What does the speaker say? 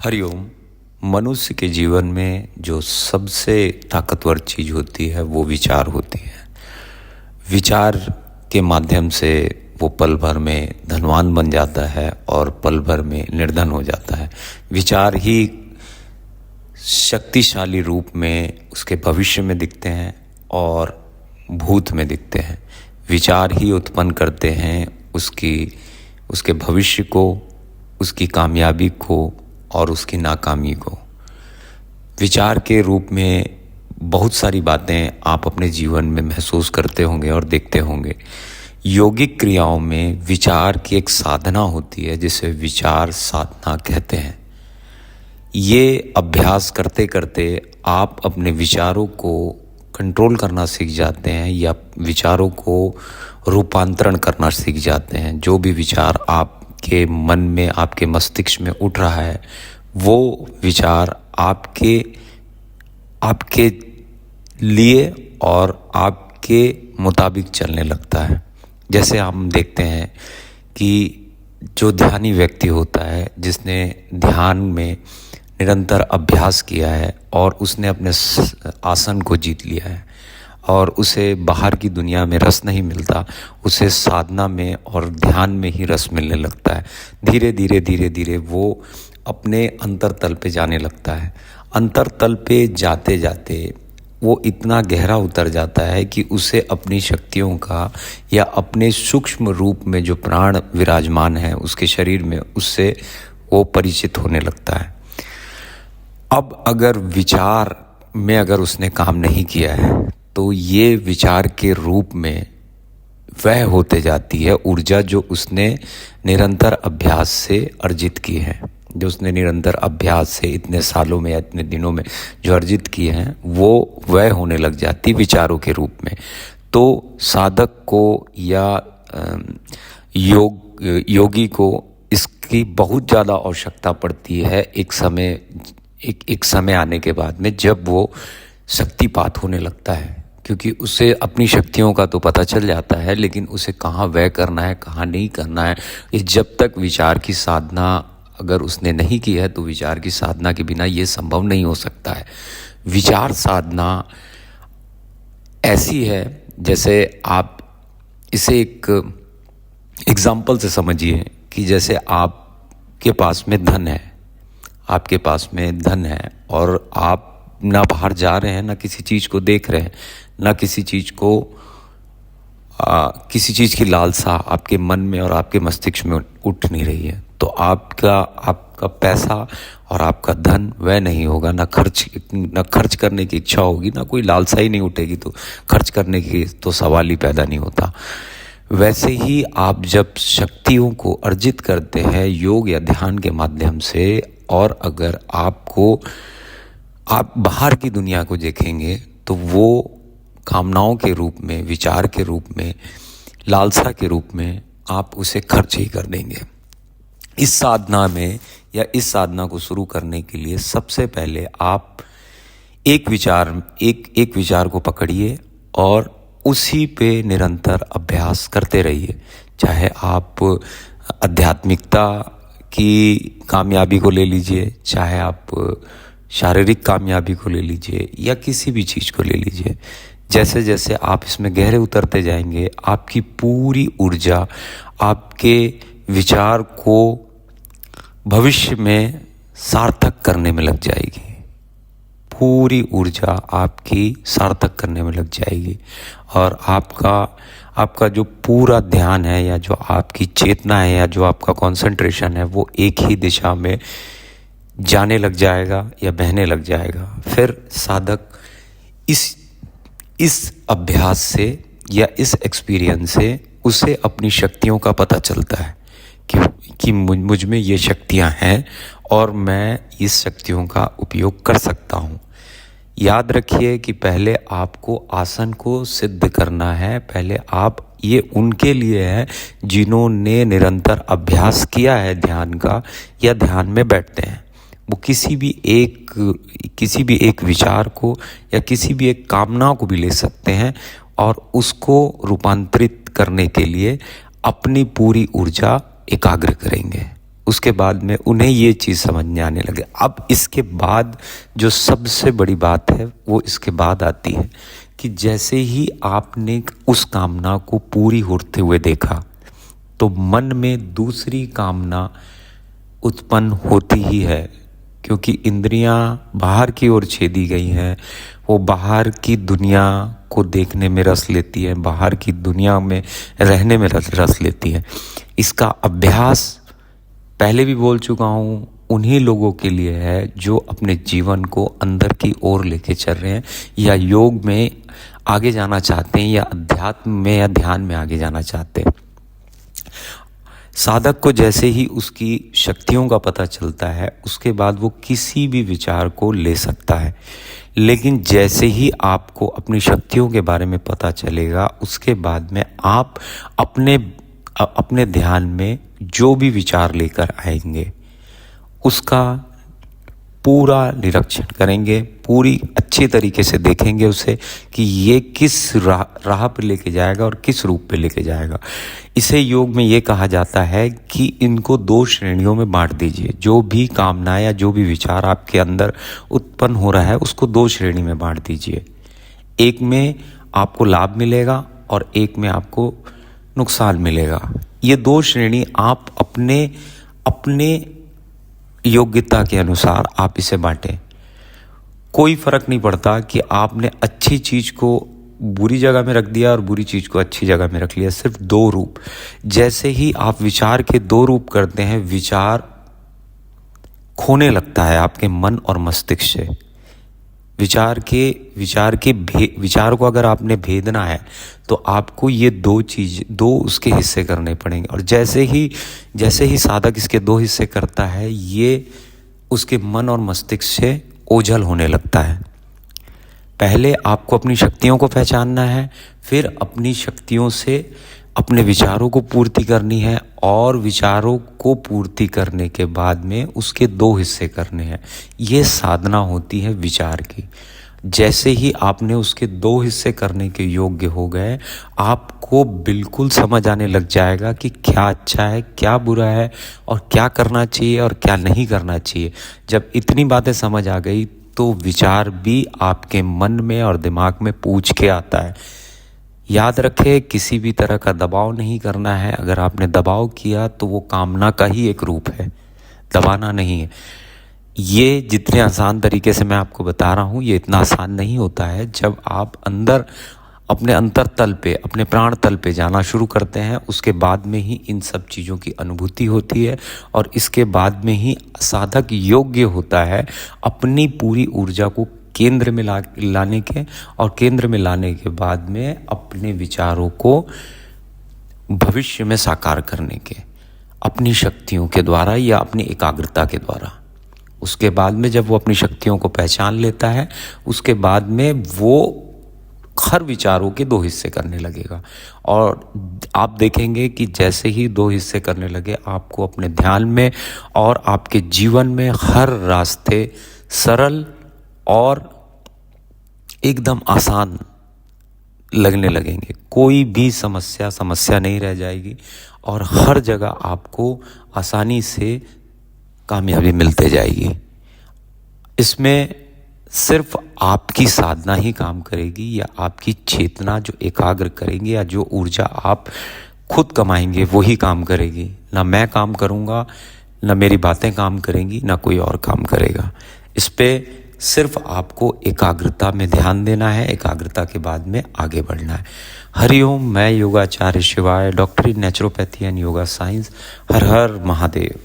हरिओम। मनुष्य के जीवन में जो सबसे ताकतवर चीज़ होती है वो विचार होती है। विचार के माध्यम से वो पल भर में धनवान बन जाता है और पल भर में निर्धन हो जाता है। विचार ही शक्तिशाली रूप में उसके भविष्य में दिखते हैं और भूत में दिखते हैं। विचार ही उत्पन्न करते हैं उसके भविष्य को, उसकी कामयाबी को और उसकी नाकामी को। विचार के रूप में बहुत सारी बातें आप अपने जीवन में महसूस करते होंगे और देखते होंगे। योगिक क्रियाओं में विचार की एक साधना होती है जिसे विचार साधना कहते हैं। ये अभ्यास करते करते आप अपने विचारों को कंट्रोल करना सीख जाते हैं या विचारों को रूपांतरण करना सीख जाते हैं। जो भी विचार आपके मन में, आपके मस्तिष्क में उठ रहा है, वो विचार आपके लिए और आपके मुताबिक चलने लगता है। जैसे हम देखते हैं कि जो ध्यानी व्यक्ति होता है, जिसने ध्यान में निरंतर अभ्यास किया है और उसने अपने आसन को जीत लिया है और उसे बाहर की दुनिया में रस नहीं मिलता, उसे साधना में और ध्यान में ही रस मिलने लगता है। धीरे धीरे वो अपने अंतरतल पे जाने लगता है। अंतरतल पे जाते जाते वो इतना गहरा उतर जाता है कि उसे अपनी शक्तियों का या अपने सूक्ष्म रूप में जो प्राण विराजमान है उसके शरीर में, उससे वो परिचित होने लगता है। अब अगर विचार में उसने काम नहीं किया है तो ये विचार के रूप में वह होते जाती है ऊर्जा जो उसने निरंतर अभ्यास से अर्जित की है, जो उसने निरंतर अभ्यास से इतने सालों में या इतने दिनों में जो अर्जित किए हैं, वो वह होने लग जाती विचारों के रूप में। तो साधक को या योगी को इसकी बहुत ज़्यादा आवश्यकता पड़ती है एक समय आने के बाद में, जब वो शक्तिपात होने लगता है। क्योंकि उसे अपनी शक्तियों का तो पता चल जाता है, लेकिन उसे कहाँ व्यय करना है, कहाँ नहीं करना है, ये जब तक विचार की साधना अगर उसने नहीं की है तो विचार की साधना के बिना ये संभव नहीं हो सकता है। विचार साधना ऐसी है जैसे आप इसे एक एग्जाम्पल से समझिए कि जैसे आपके पास में धन है और आप ना बाहर जा रहे हैं, ना किसी चीज़ को देख रहे हैं, ना किसी चीज़ की लालसा आपके मन में और आपके मस्तिष्क में उठ नहीं रही है, तो आपका पैसा और आपका धन वह नहीं होगा। ना खर्च करने की इच्छा होगी, ना कोई लालसा ही नहीं उठेगी, तो खर्च करने की तो सवाल ही पैदा नहीं होता। वैसे ही आप जब शक्तियों को अर्जित करते हैं योग या ध्यान के माध्यम से, और अगर आप बाहर की दुनिया को देखेंगे तो वो कामनाओं के रूप में, विचार के रूप में, लालसा के रूप में आप उसे खर्च ही कर देंगे। इस साधना में या इस साधना को शुरू करने के लिए सबसे पहले आप एक विचार को पकड़िए और उसी पे निरंतर अभ्यास करते रहिए। चाहे आप आध्यात्मिकता की कामयाबी को ले लीजिए, चाहे आप शारीरिक कामयाबी को ले लीजिए या किसी भी चीज़ को ले लीजिए। जैसे जैसे आप इसमें गहरे उतरते जाएंगे, आपकी पूरी ऊर्जा आपके विचार को भविष्य में सार्थक करने में लग जाएगी। पूरी ऊर्जा आपकी सार्थक करने में लग जाएगी और आपका जो पूरा ध्यान है या जो आपकी चेतना है या जो आपका कंसंट्रेशन है वो एक ही दिशा में जाने लग जाएगा या बहने लग जाएगा। फिर साधक इस अभ्यास से या इस एक्सपीरियंस से उसे अपनी शक्तियों का पता चलता है कि मुझ में ये शक्तियाँ हैं और मैं इस शक्तियों का उपयोग कर सकता हूँ। याद रखिए कि पहले आपको आसन को सिद्ध करना है। पहले ये उनके लिए है जिन्होंने निरंतर अभ्यास किया है ध्यान का या ध्यान में बैठते हैं। वो किसी भी एक विचार को या किसी भी एक कामना को भी ले सकते हैं और उसको रूपांतरित करने के लिए अपनी पूरी ऊर्जा एकाग्र करेंगे। उसके बाद में उन्हें ये चीज़ समझ में आने लगे। अब इसके बाद जो सबसे बड़ी बात है वो इसके बाद आती है कि जैसे ही आपने उस कामना को पूरी होते हुए देखा तो मन में दूसरी कामना उत्पन्न होती ही है, क्योंकि इंद्रियां बाहर की ओर छेदी गई हैं। वो बाहर की दुनिया को देखने में रस लेती है, बाहर की दुनिया में रहने में रस लेती है। इसका अभ्यास पहले भी बोल चुका हूँ, उन्हीं लोगों के लिए है जो अपने जीवन को अंदर की ओर लेके चल रहे हैं या योग में आगे जाना चाहते हैं या अध्यात्म में या ध्यान में आगे जाना चाहते हैं। साधक को जैसे ही उसकी शक्तियों का पता चलता है उसके बाद वो किसी भी विचार को ले सकता है, लेकिन जैसे ही आपको अपनी शक्तियों के बारे में पता चलेगा उसके बाद में आप अपने ध्यान में जो भी विचार लेकर आएंगे उसका पूरा निरीक्षण करेंगे, पूरी अच्छी तरीके से देखेंगे उसे कि ये किस राह पर लेके जाएगा और किस रूप पे लेके जाएगा। इसे योग में ये कहा जाता है कि इनको 2 श्रेणियों में बांट दीजिए। जो भी कामना या जो भी विचार आपके अंदर उत्पन्न हो रहा है उसको 2 श्रेणी में बांट दीजिए। एक में आपको लाभ मिलेगा और एक में आपको नुकसान मिलेगा। ये 2 श्रेणी आप अपने योग्यता के अनुसार आप इसे बांटें। कोई फर्क नहीं पड़ता कि आपने अच्छी चीज़ को बुरी जगह में रख दिया और बुरी चीज़ को अच्छी जगह में रख लिया। सिर्फ 2 रूप। जैसे ही आप विचार के 2 रूप करते हैं, विचार खोने लगता है आपके मन और मस्तिष्क से। विचार को अगर आपने भेदना है तो आपको ये 2 उसके हिस्से करने पड़ेंगे। और जैसे ही साधक इसके 2 हिस्से करता है, ये उसके मन और मस्तिष्क से ओझल होने लगता है। पहले आपको अपनी शक्तियों को पहचानना है, फिर अपनी शक्तियों से अपने विचारों को पूर्ति करनी है और विचारों को पूर्ति करने के बाद में उसके 2 हिस्से करने हैं। ये साधना होती है विचार की। जैसे ही आपने उसके 2 हिस्से करने के योग्य हो गए, आपको बिल्कुल समझ आने लग जाएगा कि क्या अच्छा है, क्या बुरा है और क्या करना चाहिए और क्या नहीं करना चाहिए। जब इतनी बातें समझ आ गई तो विचार भी आपके मन में और दिमाग में पूछ के आता है। याद रखें, किसी भी तरह का दबाव नहीं करना है। अगर आपने दबाव किया तो वो कामना का ही एक रूप है, दबाना नहीं है। ये जितने आसान तरीके से मैं आपको बता रहा हूँ, ये इतना आसान नहीं होता है। जब आप अंदर अपने अंतरतल पे, अपने प्राण तल पे जाना शुरू करते हैं, उसके बाद में ही इन सब चीज़ों की अनुभूति होती है और इसके बाद में ही साधक योग्य होता है अपनी पूरी ऊर्जा को केंद्र में लाने के, और केंद्र में लाने के बाद में अपने विचारों को भविष्य में साकार करने के, अपनी शक्तियों के द्वारा या अपनी एकाग्रता के द्वारा। उसके बाद में जब वो अपनी शक्तियों को पहचान लेता है, उसके बाद में वो हर विचारों के 2 हिस्से करने लगेगा। और आप देखेंगे कि जैसे ही 2 हिस्से करने लगे, आपको अपने ध्यान में और आपके जीवन में हर रास्ते सरल और एकदम आसान लगने लगेंगे। कोई भी समस्या नहीं रह जाएगी और हर जगह आपको आसानी से कामयाबी मिलते जाएगी। इसमें सिर्फ आपकी साधना ही काम करेगी या आपकी चेतना जो एकाग्र करेंगे या जो ऊर्जा आप खुद कमाएंगे वही काम करेगी। ना मैं काम करूँगा, ना मेरी बातें काम करेंगी, ना कोई और काम करेगा। इस पे सिर्फ आपको एकाग्रता में ध्यान देना है, एकाग्रता के बाद में आगे बढ़ना है। हरिओम। मैं योगाचार्य शिवाय, doctor in naturopathy and yoga science. Her her Mahadev.